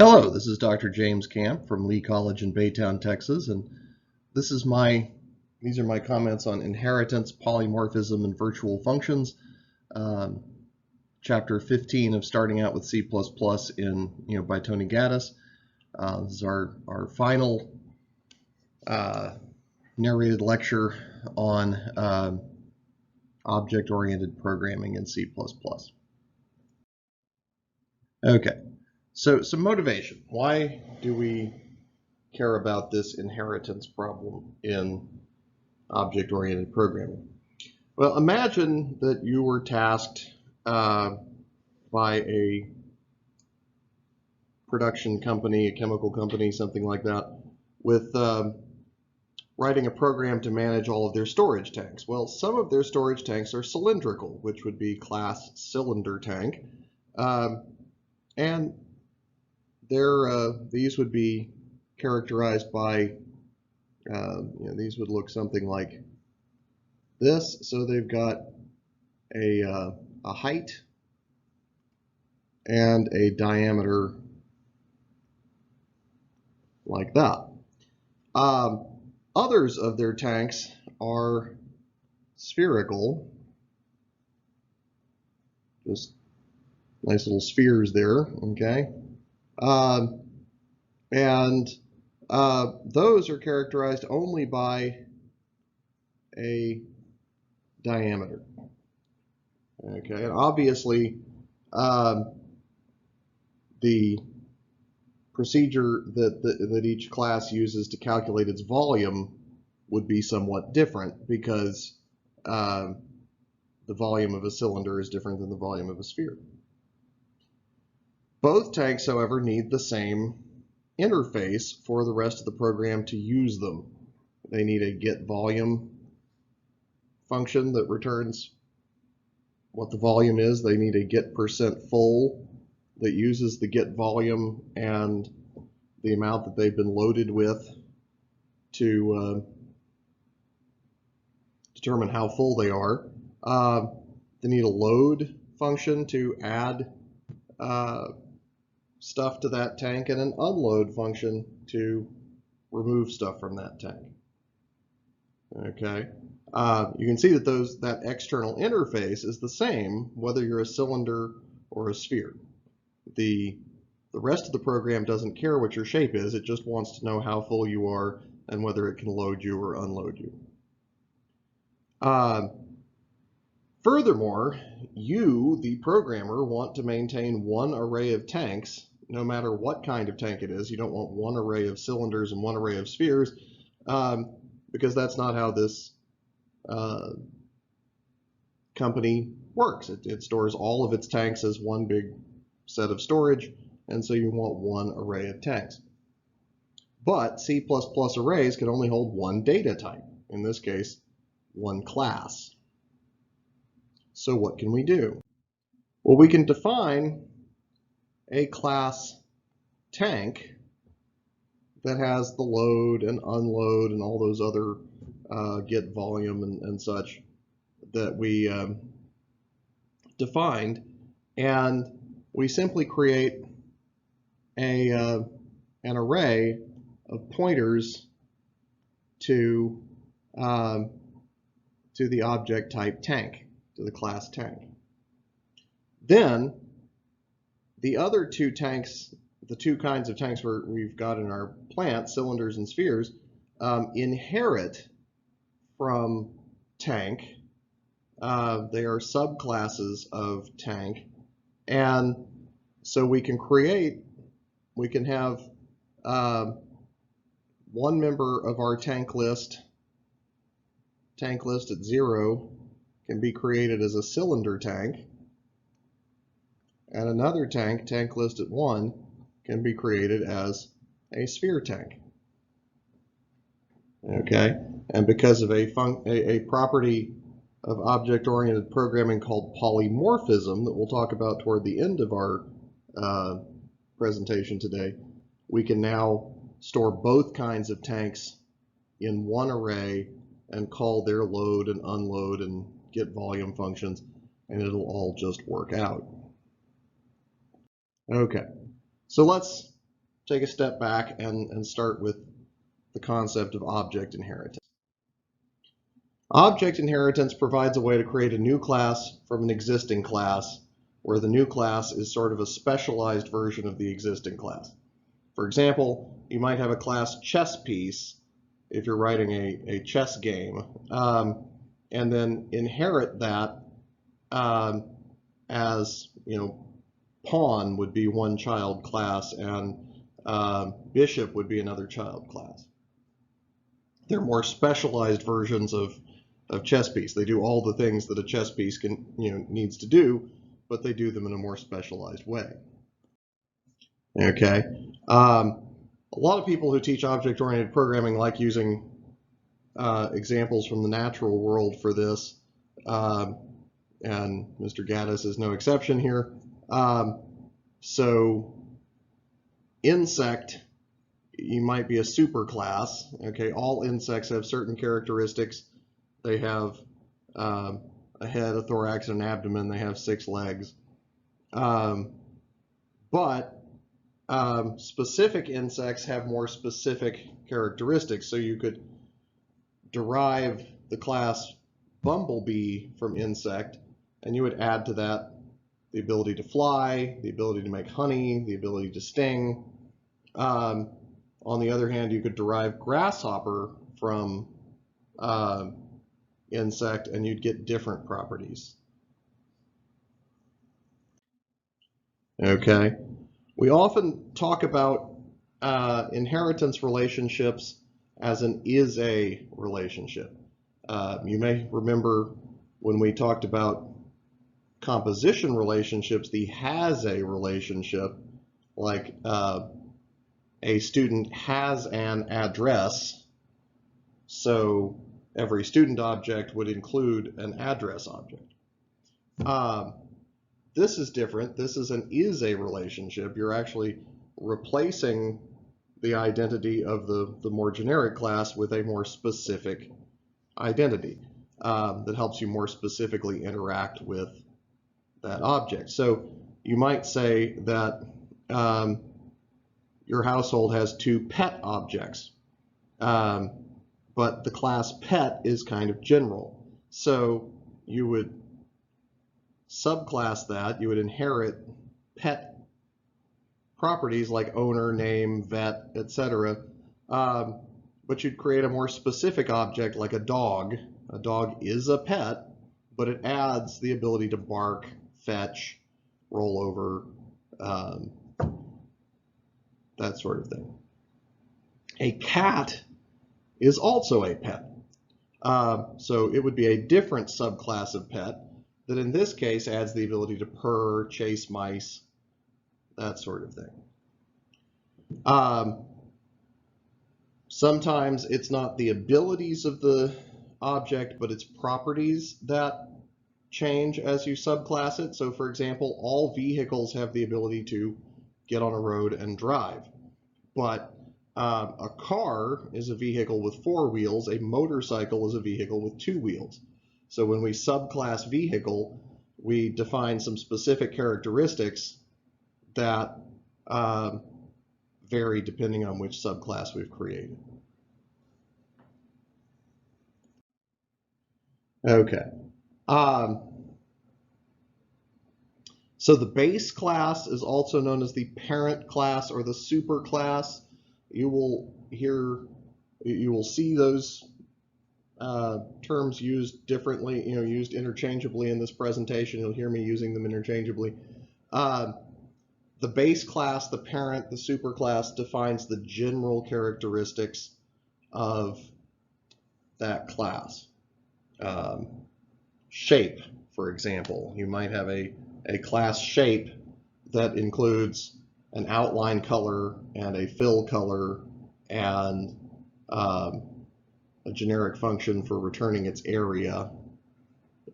Hello, this is Dr. James Camp from Lee College in Baytown, Texas, and these are my comments on inheritance, polymorphism, and virtual functions. Chapter 15 of Starting Out with C++ by Tony Gaddis. This is our final narrated lecture on object-oriented programming in C++. Okay. So some motivation. Why do we care about this inheritance problem in object-oriented programming? Well, imagine that you were tasked by a production company, a chemical company, something like that, with writing a program to manage all of their storage tanks. Well, some of their storage tanks are cylindrical, which would be class cylinder tank, and these would be characterized by, these would look something like this. So they've got a height and a diameter like that. Others of their tanks are spherical, just nice little spheres there, okay? Those are characterized only by a diameter. Okay, and obviously the procedure that each class uses to calculate its volume would be somewhat different, because the volume of a cylinder is different than the volume of a sphere. Both tanks, however, need the same interface for the rest of the program to use them. They need a getVolume function that returns what the volume is. They need a get%full that uses the getVolume and the amount that they've been loaded with to determine how full they are. They need a load function to add stuff to that tank, and an unload function to remove stuff from that tank. Okay, you can see that that external interface is the same whether you're a cylinder or a sphere. The rest of the program doesn't care what your shape is. It just wants to know how full you are and whether it can load you or unload you. Furthermore, you, the programmer, want to maintain one array of tanks, no matter what kind of tank it is. You don't want one array of cylinders and one array of spheres, because that's not how this company works. It stores all of its tanks as one big set of storage, and so you want one array of tanks. But C++ arrays can only hold one data type, in this case, one class. So what can we do? Well, we can define a class tank that has the load and unload and all those other getVolume and such that we defined, and we simply create an array of pointers to the object type tank, to the class tank. Then the other two tanks, the two kinds of tanks we've got in our plant, cylinders and spheres, inherit from tank. They are subclasses of tank, and so we can have one member of our tank list at 0 can be created as a cylinder tank, and another tank list at 1, can be created as a sphere tank. Okay, and because of a property of object-oriented programming called polymorphism that we'll talk about toward the end of our presentation today, we can now store both kinds of tanks in one array and call their load and unload and getVolume functions, and it'll all just work out. Okay, so let's take a step back and start with the concept of object inheritance. Object inheritance provides a way to create a new class from an existing class, where the new class is sort of a specialized version of the existing class. For example, you might have a class chess piece if you're writing a chess game, and then inherit that as, pawn would be one child class, and bishop would be another child class. They're more specialized versions of chess piece. They do all the things that a chess piece needs to do, but they do them in a more specialized way. Okay. A lot of people who teach object-oriented programming like using examples from the natural world for this, and Mr. Gaddis is no exception here. So insect, you might be a superclass. Okay, all insects have certain characteristics. They have a head, a thorax, and an abdomen. They have 6 legs. But specific insects have more specific characteristics. So you could derive the class bumblebee from insect, and you would add to that the ability to fly, the ability to make honey, the ability to sting. On the other hand, you could derive grasshopper from insect, and you'd get different properties. Okay. We often talk about inheritance relationships as an is-a relationship. You may remember when we talked about composition relationships, the has-a relationship, like a student has an address, so every student object would include an address object. This is different. This is an is-a relationship. You're actually replacing the identity of the more generic class with a more specific identity that helps you more specifically interact with that object. So you might say that your household has 2 pet objects, but the class pet is kind of general. So you would subclass that. You would inherit pet properties like owner, name, vet, etc. But you'd create a more specific object like a dog. A dog is a pet, but it adds the ability to bark, fetch, roll over, that sort of thing. A cat is also a pet. So it would be a different subclass of pet that in this case adds the ability to purr, chase mice, that sort of thing. Sometimes it's not the abilities of the object, but its properties that change as you subclass it. So for example, all vehicles have the ability to get on a road and drive. But a car is a vehicle with 4 wheels. A motorcycle is a vehicle with 2 wheels. So when we subclass vehicle, we define some specific characteristics that vary depending on which subclass we've created. Okay. So the base class is also known as the parent class or the superclass. You will see those terms used differently, used interchangeably in this presentation. You'll hear me using them interchangeably. The base class, the parent, the superclass defines the general characteristics of that class. Shape, for example. You might have a class shape that includes an outline color and a fill color and a generic function for returning its area.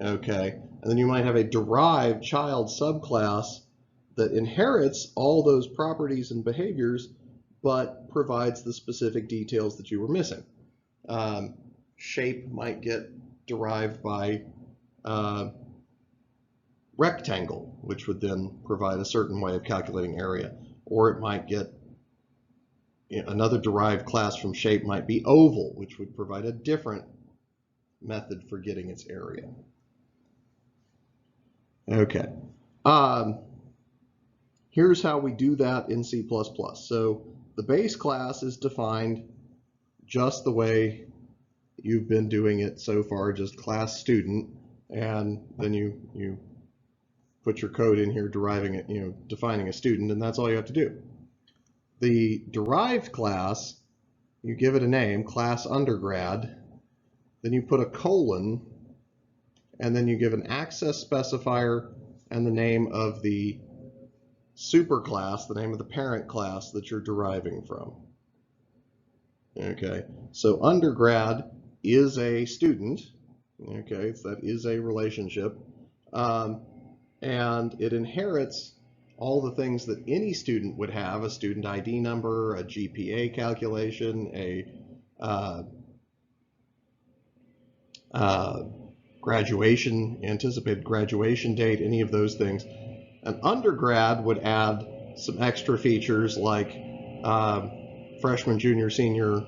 Okay, and then you might have a derived child subclass that inherits all those properties and behaviors, but provides the specific details that you were missing. Shape might get derived by rectangle, which would then provide a certain way of calculating area, or it might get another derived class from shape might be oval, which would provide a different method for getting its area. Okay. Here's how we do that in C++. So the base class is defined just the way you've been doing it so far, just class student, and then you put your code in here deriving it, defining a student, and that's all you have to do. The derived class, you give it a name, class undergrad, then you put a colon, and then you give an access specifier and the name of the superclass, the name of the parent class that you're deriving from. Okay, so undergrad is a student. Okay, so that is a relationship, and it inherits all the things that any student would have: a student ID number, a GPA calculation, a graduation, anticipated graduation date, any of those things. An undergrad would add some extra features like freshman, junior, senior.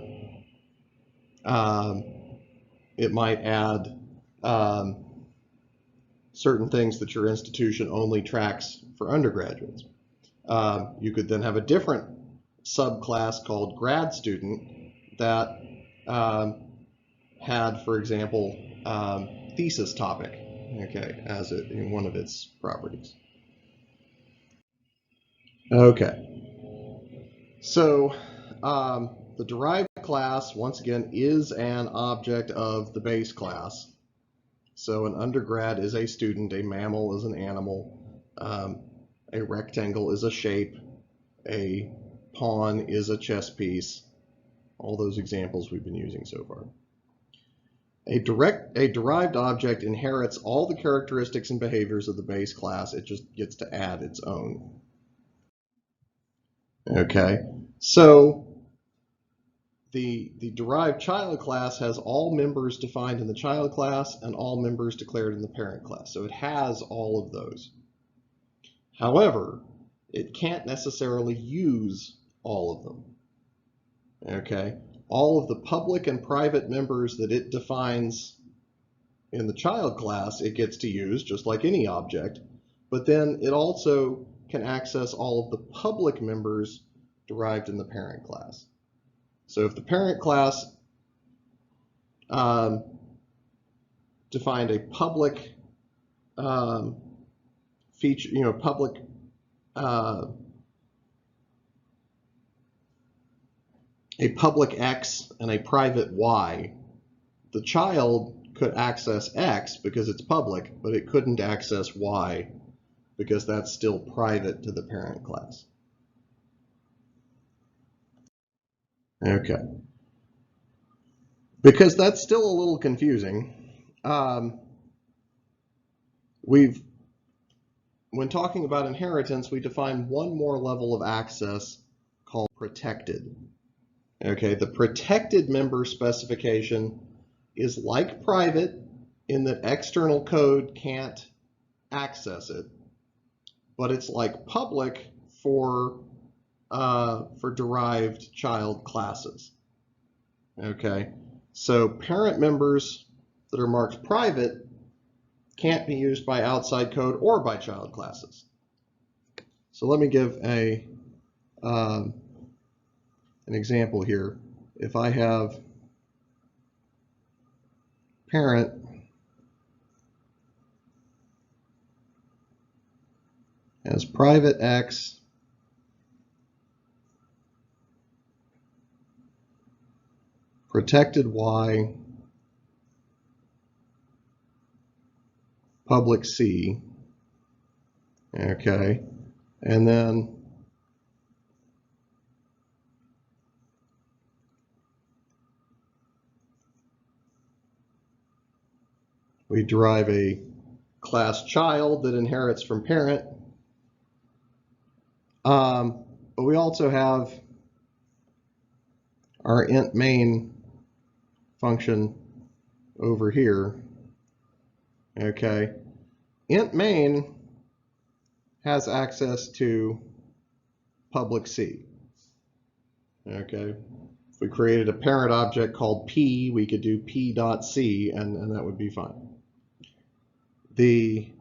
It might add certain things that your institution only tracks for undergraduates. You could then have a different subclass called grad student that had, for example, thesis topic, okay, as one of its properties. Okay, so the derived class, once again, is an object of the base class. So an undergrad is a student, a mammal is an animal, a rectangle is a shape, a pawn is a chess piece, all those examples we've been using so far. A derived object inherits all the characteristics and behaviors of the base class. It just gets to add its own. Okay, so the derived child class has all members defined in the child class and all members declared in the parent class. So it has all of those. However, it can't necessarily use all of them. Okay, all of the public and private members that it defines in the child class, it gets to use just like any object, but then it also can access all of the public members derived in the parent class. So if the parent class defined a public feature, public a public X and a private Y, the child could access X because it's public, but it couldn't access Y because that's still private to the parent class. Okay. Because that's still a little confusing, when talking about inheritance, we define one more level of access called protected. Okay, the protected member specification is like private in that external code can't access it, but it's like public for derived child classes. Okay, so parent members that are marked private can't be used by outside code or by child classes. So let me give an example here. If I have parent as private X protected Y, public C, okay, and then we derive a class child that inherits from parent, but we also have our int main function over here. Okay, int main has access to public C. Okay. If we created a parent object called P, we could do P.C, and that would be fine. The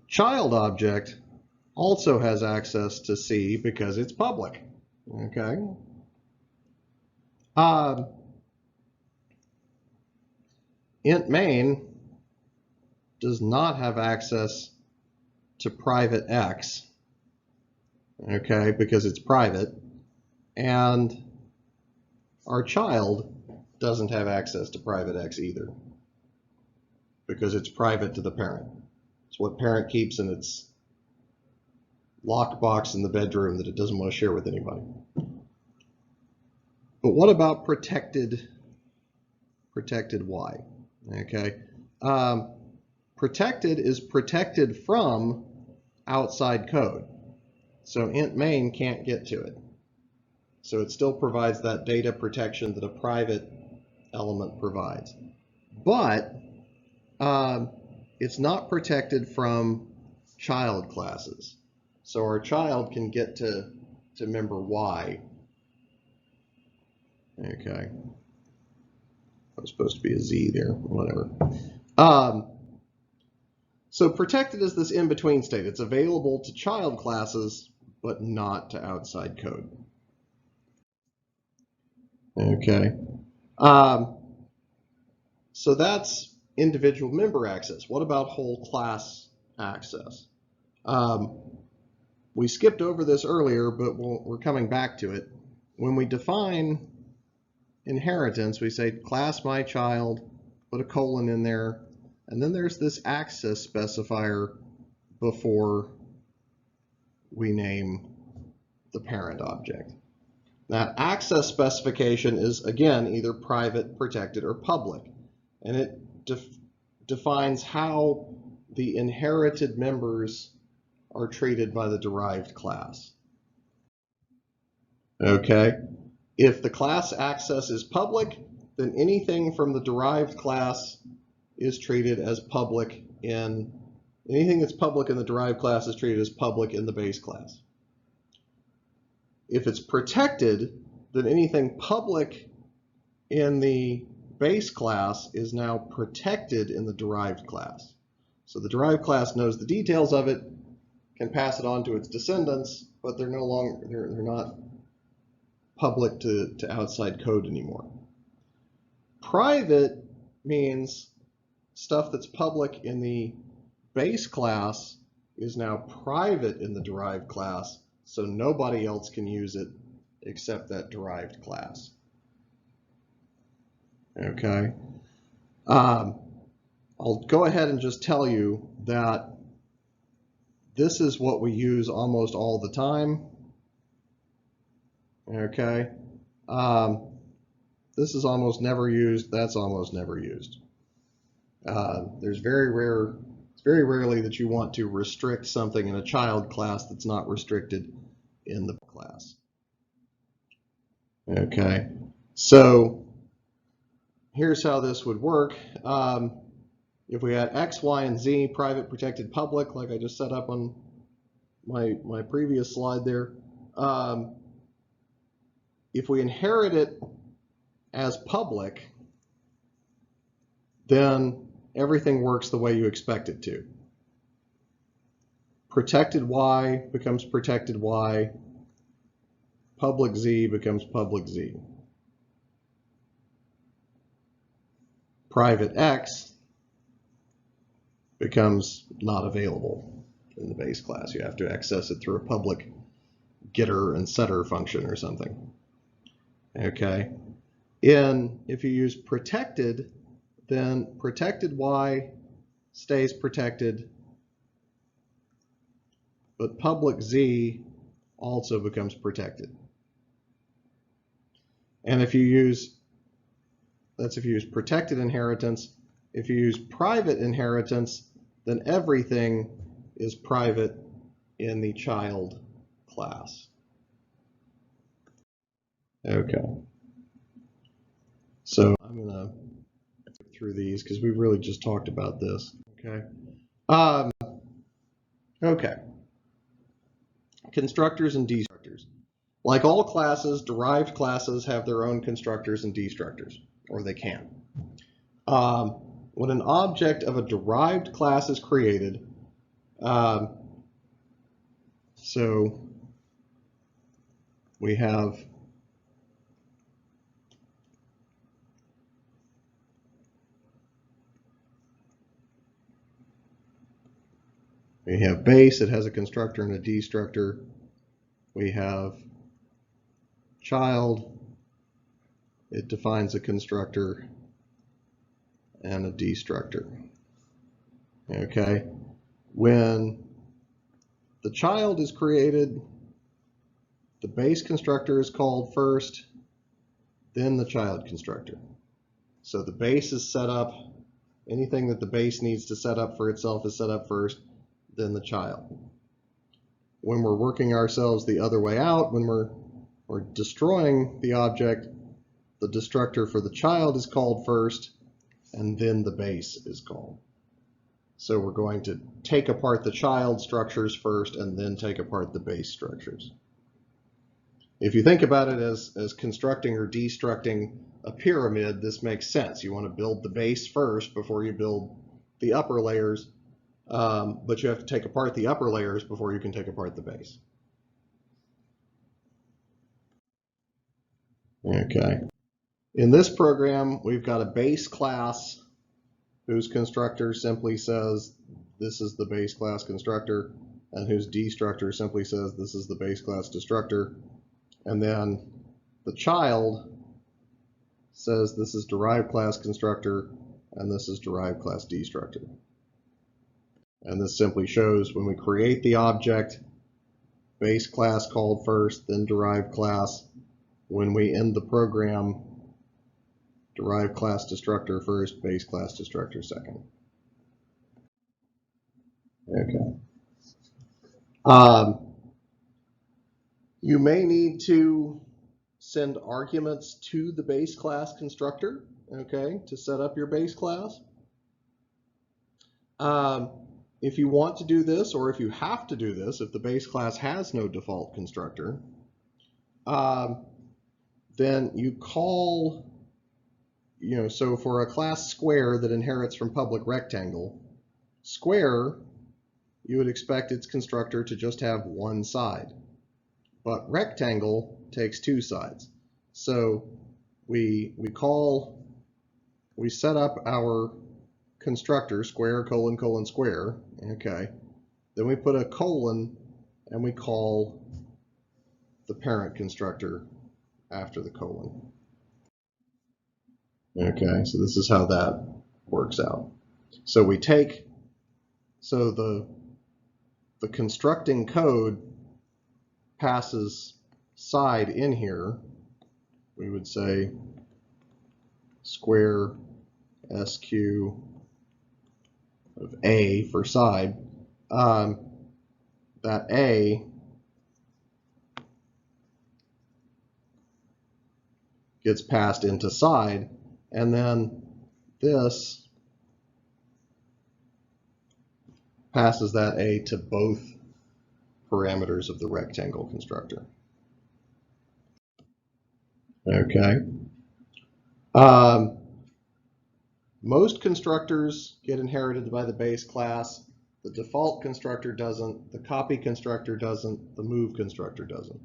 child object also has access to C because it's public. Okay. Int main does not have access to private X, okay, because it's private, and our child doesn't have access to private X either because it's private to the parent. It's what parent keeps in its locked box in the bedroom that it doesn't want to share with anybody. But what about protected Y? Okay. Protected is protected from outside code. So int main can't get to it. So it still provides that data protection that a private element provides. But it's not protected from child classes. So our child can get to member Y. Okay. That was supposed to be a Z there, whatever. So protected is this in-between state. It's available to child classes, but not to outside code. Okay. So that's individual member access. What about whole class access? We skipped over this earlier, but we're coming back to it. When we define inheritance, we say class my child, put a colon in there, and then there's this access specifier before we name the parent object. That access specification is, again, either private, protected, or public. And it defines how the inherited members are treated by the derived class. Okay? If the class access is public, then anything from the derived class is treated as public in, anything that's public in the derived class is treated as public in the base class. If it's protected, then anything public in the base class is now protected in the derived class. So the derived class knows the details of it, can pass it on to its descendants, but they're no longer, they're not public to outside code anymore. Private means stuff that's public in the base class is now private in the derived class, so nobody else can use it except that derived class. Okay. I'll go ahead and just tell you that this is what we use almost all the time. Okay. This is almost never used. That's almost never used. It's very rarely that you want to restrict something in a child class that's not restricted in the class. Okay. So here's how this would work. If we had X, Y, and Z, private, protected, public, like I just set up on my previous slide there, if we inherit it as public, then everything works the way you expect it to. Protected Y becomes protected Y. Public Z becomes public Z. Private X becomes not available in the base class. You have to access it through a public getter and setter function or something. Okay. If you use protected, then protected Y stays protected, but public Z also becomes protected. And if you use, that's if you use protected inheritance. If you use private inheritance, then everything is private in the child class. Okay. So I'm going to go through these because we really just talked about this. Okay. Okay. Constructors and destructors. Like all classes, derived classes have their own constructors and destructors, or they can. When an object of a derived class is created, so we have base, it has a constructor and a destructor. We have child, it defines a constructor and a destructor. Okay, when the child is created, the base constructor is called first, then the child constructor. So the base is set up, anything that the base needs to set up for itself is set up first, then the child. When we're working ourselves the other way out, when we're destroying the object, the destructor for the child is called first, and then the base is called. So we're going to take apart the child structures first and then take apart the base structures. If you think about it as constructing or destructing a pyramid, this makes sense. You want to build the base first before you build the upper layers, but you have to take apart the upper layers before you can take apart the base. Okay. In this program, we've got a base class whose constructor simply says this is the base class constructor, and whose destructor simply says this is the base class destructor. And then the child says this is derived class constructor, and this is derived class destructor. And this simply shows when we create the object, base class called first, then derived class. When we end the program, derived class destructor first, base class destructor second. Okay. You may need to send arguments to the base class constructor, okay, to set up your base class. If you want to do this, or if you have to do this, if the base class has no default constructor, then you call, so for a class square that inherits from public rectangle, square, you would expect its constructor to just have one side. But rectangle takes two sides. So we set up our constructor, square, colon, colon, square, okay. Then we put a colon and we call the parent constructor after the colon. Okay, so this is how that works out. So we take, so the constructing code passes side in here. We would say square SQ of A for side. That A gets passed into side, and then this passes that A to both parameters of the rectangle constructor. Okay. Most constructors get inherited by the base class. The default constructor doesn't, the copy constructor doesn't, the move constructor doesn't.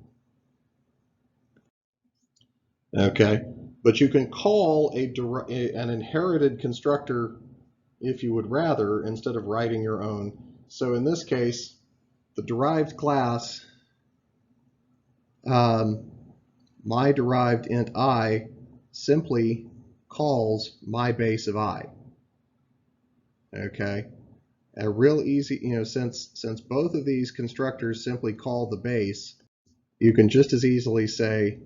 Okay, but you can call an inherited constructor if you would rather, instead of writing your own. So in this case, the derived class, my derived int I, simply calls my base of I. Okay, a real easy, since both of these constructors simply call the base, you can just as easily say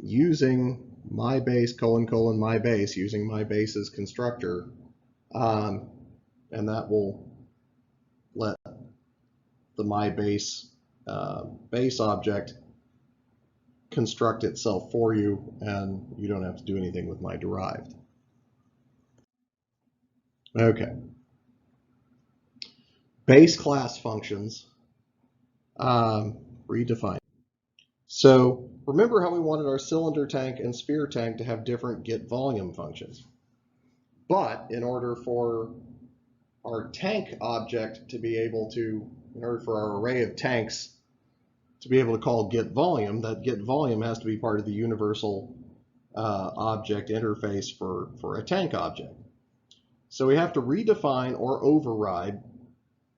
using my base colon colon my base, using my base's constructor, and that will let the my base base object construct itself for you, and you don't have to do anything with my derived. Okay. base class functions, redefined. So remember how we wanted our cylinder tank and sphere tank to have different get volume functions. But in order for our tank object to be able to, in order for our array of tanks to be able to call get volume, that get volume has to be part of the universal object interface for a tank object. So we have to redefine or override.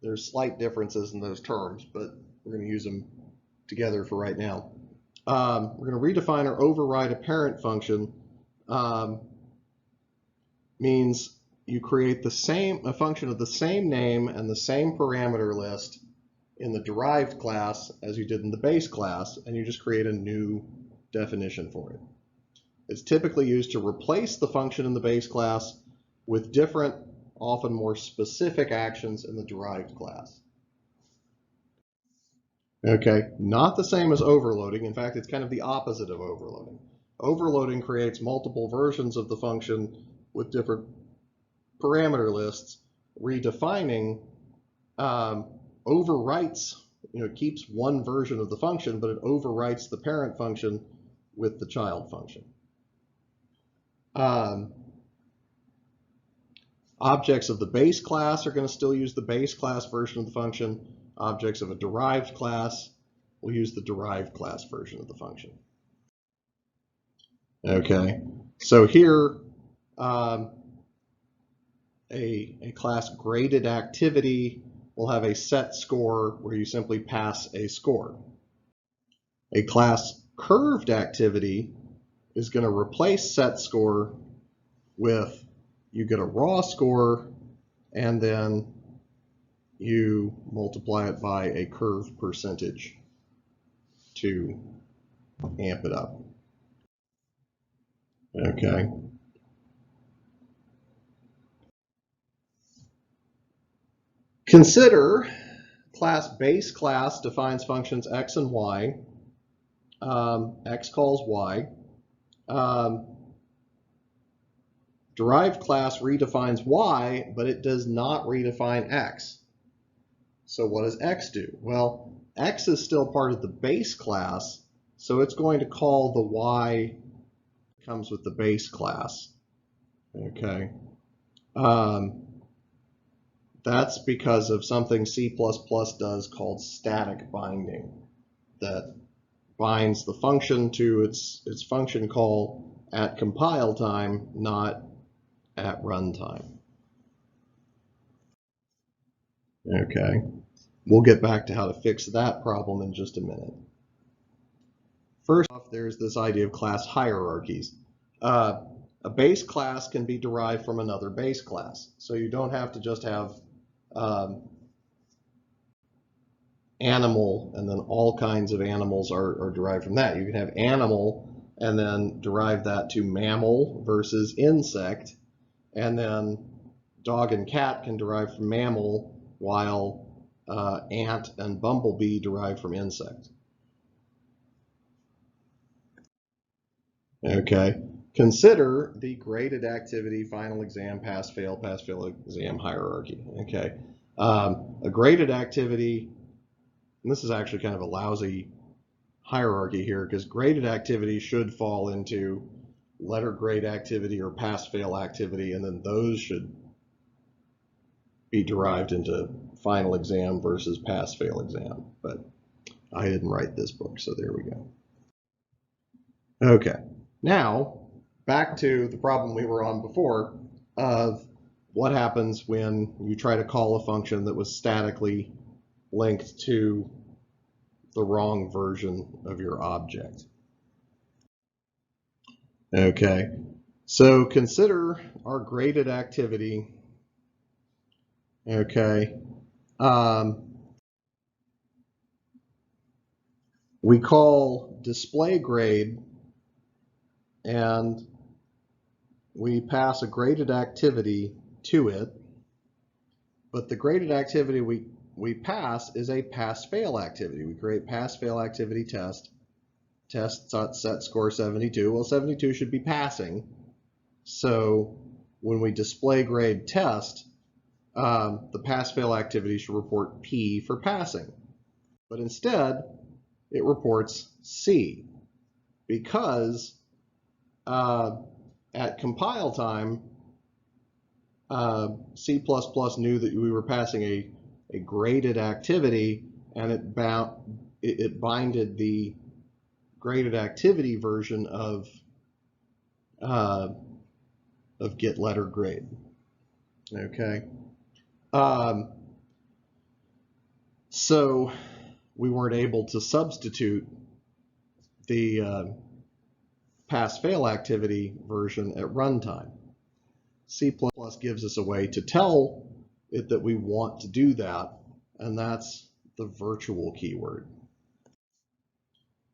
There's slight differences in those terms, but we're going to use them together for right now. We're going to redefine or override a parent function. Means you create a function of the same name and the same parameter list in the derived class as you did in the base class, and you just create a new definition for it. It's typically used to replace the function in the base class with different, often more specific actions in the derived class. Okay, not the same as overloading. In fact, it's kind of the opposite of overloading. Overloading creates multiple versions of the function with different parameter lists. Redefining overwrites, it keeps one version of the function, but it overwrites the parent function with the child function. Objects of the base class are going to still use the base class version of the function. Objects of a derived class will use the derived class version of the function. Okay, so here a class graded activity will have a set score where you simply pass a score. A class curved activity is going to replace set score with you get a raw score and then you multiply it by a curve percentage to amp it up. Okay. Consider class base class defines functions x and y. X calls y. Derived class redefines y, but it does not redefine x. So what does x do? Well, x is still part of the base class, so it's going to call the y that comes with the base class. Okay. That's because of something C++ does called static binding, that binds the function to its function call at compile time, not at runtime. Okay, we'll get back to how to fix that problem in just a minute. First off, there's this idea of class hierarchies. A base class can be derived from another base class, so you don't have to just have animal and then all kinds of animals are derived from that. You can have animal and then derive that to mammal versus insect, and then dog and cat can derive from mammal while ant and bumblebee derive from insect. Okay, consider the graded activity, final exam, pass-fail exam hierarchy. Okay, a graded activity, and this is actually kind of a lousy hierarchy here because graded activity should fall into letter grade activity or pass-fail activity, and then those should be derived into final exam versus pass-fail exam. But I didn't write this book, so there we go. Okay, now back to the problem we were on before of what happens when you try to call a function that was statically linked to the wrong version of your object. Okay, so consider our graded activity. Okay, we call display grade and we pass a graded activity to it, but the graded activity we pass is a pass-fail activity. We create pass-fail activity test set score 72. Well, 72 should be passing, so when we display grade test, the pass-fail activity should report P for passing. But instead, it reports C because at compile time, C++ knew that we were passing a graded activity, and it binded the graded activity version of get letter grade. Okay. So we weren't able to substitute the pass-fail activity version at runtime. C++ gives us a way to tell it that we want to do that, and that's the virtual keyword.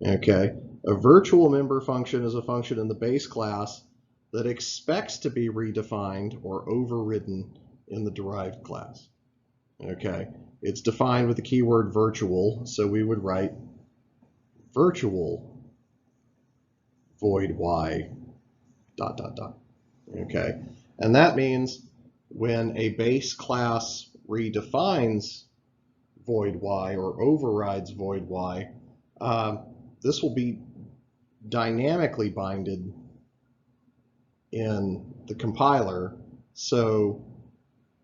Okay, a virtual member function is a function in the base class that expects to be redefined or overridden in the derived class. Okay, it's defined with the keyword virtual, so we would write virtual void y ... Okay, and that means when a base class redefines void y or overrides void y, this will be dynamically binded in the compiler. So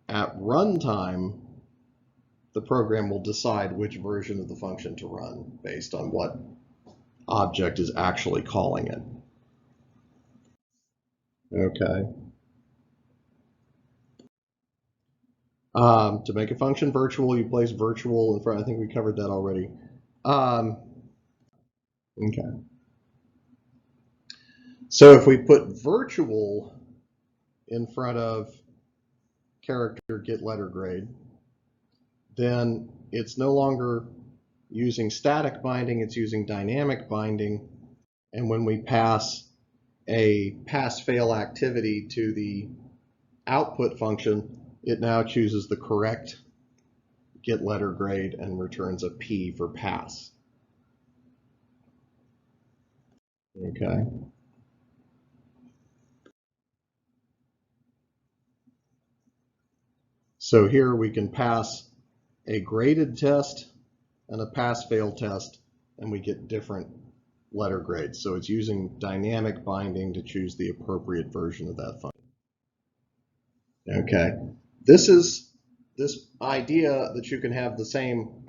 at runtime, the program will decide which version of the function to run based on what object is actually calling it. Okay. To make a function virtual, you place virtual in front. I think we covered that already. Okay. So if we put virtual in front of character get letter grade, then it's no longer using static binding, it's using dynamic binding. And when we pass a pass-fail activity to the output function, it now chooses the correct get letter grade and returns a P for pass. Okay. So here we can pass a graded test and a pass-fail test, and we get different letter grades. So it's using dynamic binding to choose the appropriate version of that function. Okay. This idea that you can have the same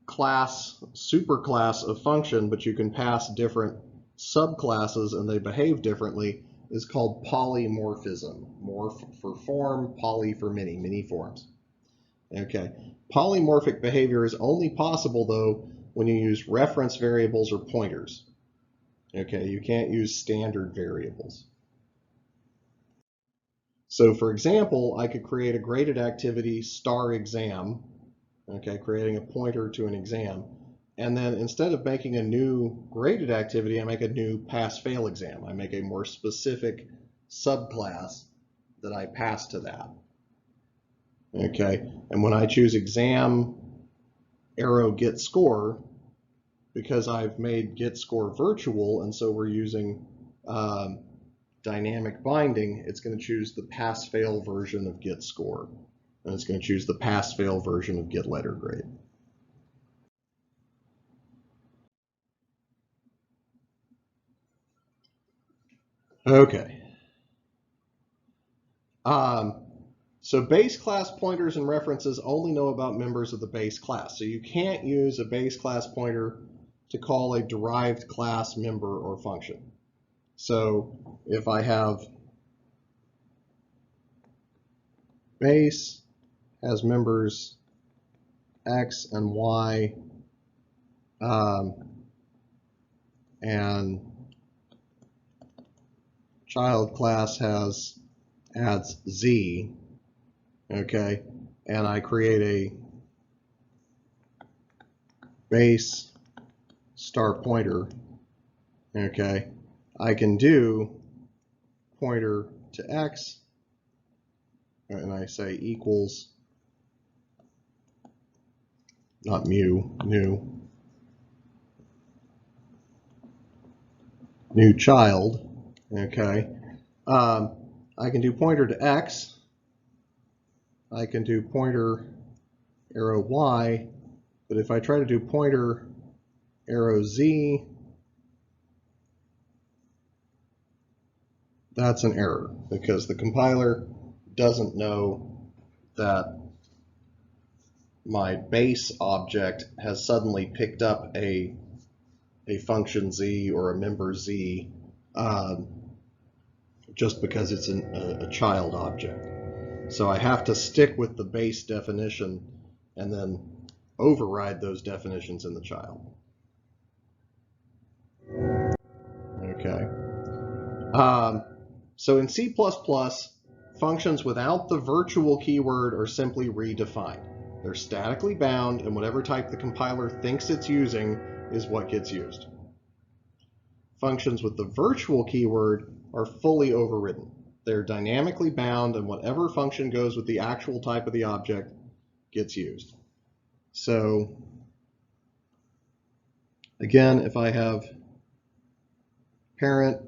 class, superclass of function, but you can pass different subclasses and they behave differently, is called polymorphism. Morph for form, poly for many, many forms. Okay. Polymorphic behavior is only possible, though, when you use reference variables or pointers. Okay, you can't use standard variables. So for example, I could create a graded activity star exam, okay, creating a pointer to an exam, and then instead of making a new graded activity, I make a new pass-fail exam. I make a more specific subclass that I pass to that. Okay, and when I choose exam arrow get score, because I've made get score virtual, and so we're using dynamic binding, it's going to choose the pass-fail version of get score, and it's going to choose the pass-fail version of get letter grade. Okay. So base class pointers and references only know about members of the base class. So you can't use a base class pointer to call a derived class member or function. So if I have base has members X and Y, and child class adds Z, okay, and I create a base star pointer, okay, I can do pointer to X, and I say equals, not new child, okay. I can do pointer to X, I can do pointer arrow Y, but if I try to do pointer arrow Z, that's an error because the compiler doesn't know that my base object has suddenly picked up a function Z or a member Z just because it's a child object. So I have to stick with the base definition and then override those definitions in the child. Okay. So in C++, functions without the virtual keyword are simply redefined. They're statically bound, and whatever type the compiler thinks it's using is what gets used. Functions with the virtual keyword are fully overridden. They're dynamically bound, and whatever function goes with the actual type of the object gets used. So again, if I have parent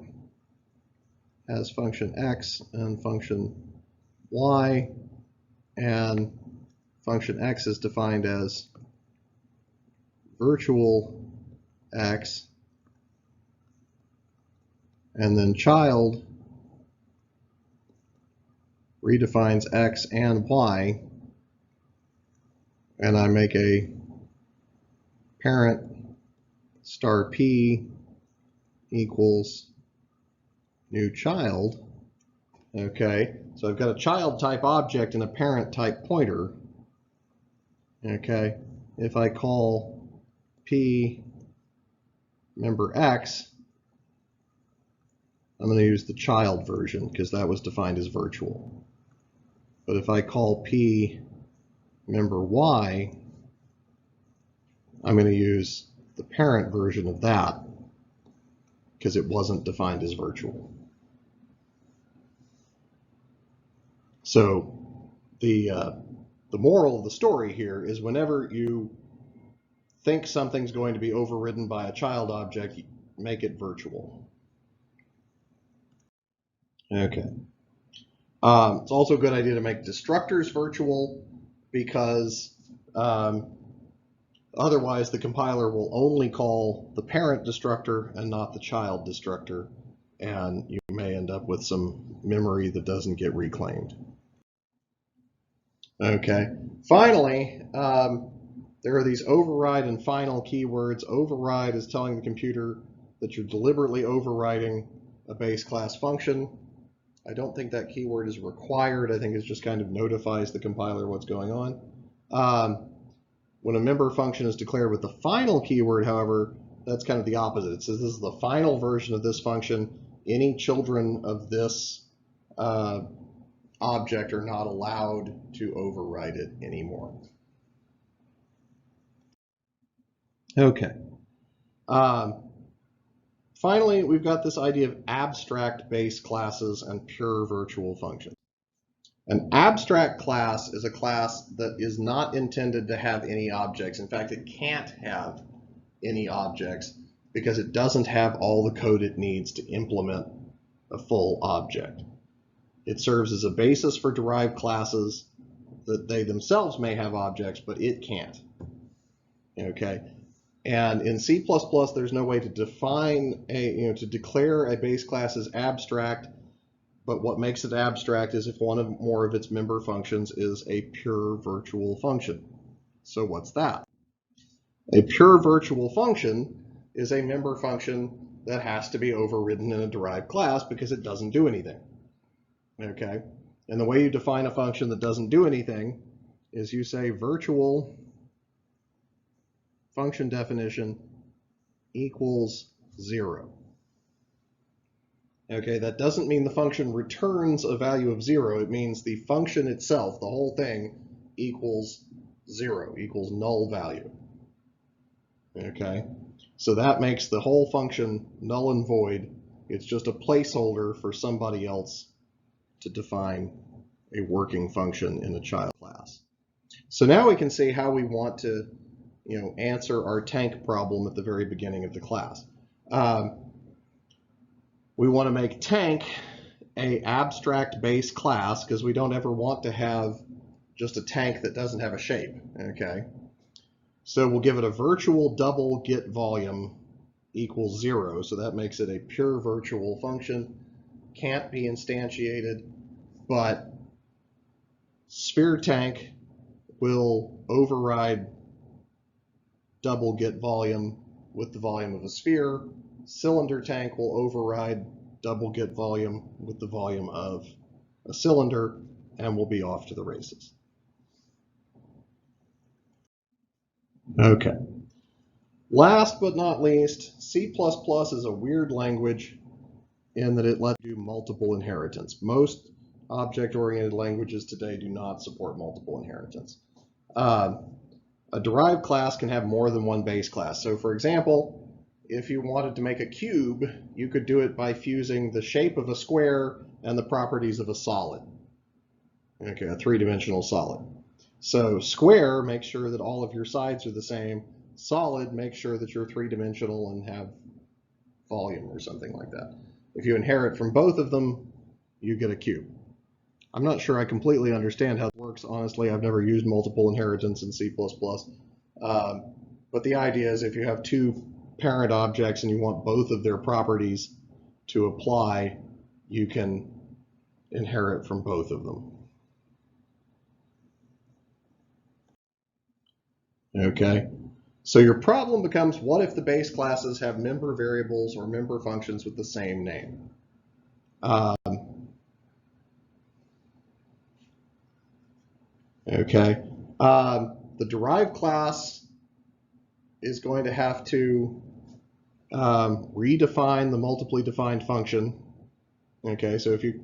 as function X and function Y, and function X is defined as virtual X, and then child redefines X and Y, and I make a parent star P equals new child. Okay, so I've got a child type object and a parent type pointer. Okay, if I call P member X, I'm going to use the child version because that was defined as virtual. But if I call P member Y, I'm going to use the parent version of that because it wasn't defined as virtual. So the moral of the story here is whenever you think something's going to be overridden by a child object, make it virtual. Okay. It's also a good idea to make destructors virtual because otherwise the compiler will only call the parent destructor and not the child destructor, and you may end up with some memory that doesn't get reclaimed. Okay. Finally, there are these override and final keywords. Override is telling the computer that you're deliberately overriding a base class function. I don't think that keyword is required. I think it just kind of notifies the compiler what's going on. When a member function is declared with the final keyword, however, that's kind of the opposite. It says this is the final version of this function. Any children of this object are not allowed to override it anymore. Okay. Finally, we've got this idea of abstract base classes and pure virtual functions. An abstract class is a class that is not intended to have any objects. In fact, it can't have any objects because it doesn't have all the code it needs to implement a full object. It serves as a basis for derived classes that they themselves may have objects, but it can't. Okay. And in C++, there's no way to define to declare a base class as abstract, but what makes it abstract is if one or more of its member functions is a pure virtual function. So what's that? A pure virtual function is a member function that has to be overridden in a derived class because it doesn't do anything. Okay? And the way you define a function that doesn't do anything is you say virtual function definition equals 0. Okay, that doesn't mean the function returns a value of 0. It means the function itself, the whole thing, equals 0, equals null value. Okay, so that makes the whole function null and void. It's just a placeholder for somebody else to define a working function in a child class. So now we can see how we want to answer our tank problem at the very beginning of the class. We want to make tank a abstract base class because we don't ever want to have just a tank that doesn't have a shape, okay? So we'll give it a virtual double get volume equals 0, so that makes it a pure virtual function, can't be instantiated, but sphere tank will override double get volume with the volume of a sphere. Cylinder tank will override double get volume with the volume of a cylinder, and we'll be off to the races. Okay. Last but not least, C++ is a weird language in that it lets you do multiple inheritance. Most object-oriented languages today do not support multiple inheritance. A derived class can have more than one base class. So for example, if you wanted to make a cube, you could do it by fusing the shape of a square and the properties of a solid. Okay, a three-dimensional solid. So square makes sure that all of your sides are the same. Solid makes sure that you're three-dimensional and have volume or something like that. If you inherit from both of them, you get a cube. I'm not sure I completely understand how it works. Honestly, I've never used multiple inheritance in C++. But the idea is if you have two parent objects and you want both of their properties to apply, you can inherit from both of them. Okay, so your problem becomes, what if the base classes have member variables or member functions with the same name? Okay, the derived class is going to have to redefine the multiply defined function. Okay, so if you're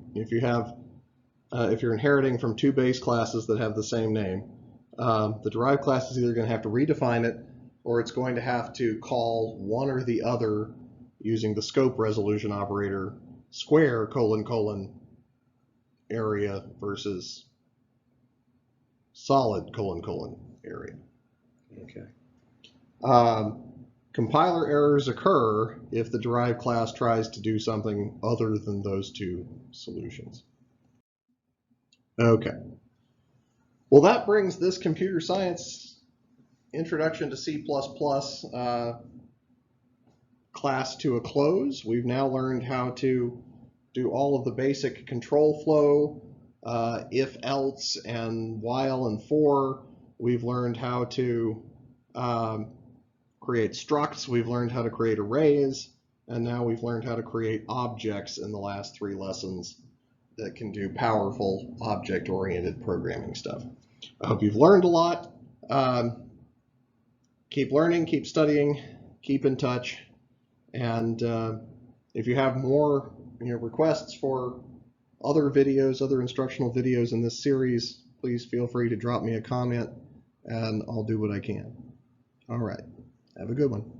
inheriting from two base classes that have the same name, the derived class is either going to have to redefine it, or it's going to have to call one or the other using the scope resolution operator, square : area versus solid : area. Okay. Compiler errors occur if the derived class tries to do something other than those two solutions. Okay. Well, that brings this computer science introduction to C++ class to a close. We've now learned how to do all of the basic control flow, if, else, and while, and for. We've learned how to create structs. We've learned how to create arrays. And now we've learned how to create objects in the last 3 lessons that can do powerful object-oriented programming stuff. I hope you've learned a lot. Keep learning, keep studying, keep in touch. And if you have more requests for other videos, other instructional videos in this series, please feel free to drop me a comment and I'll do what I can. All right, have a good one.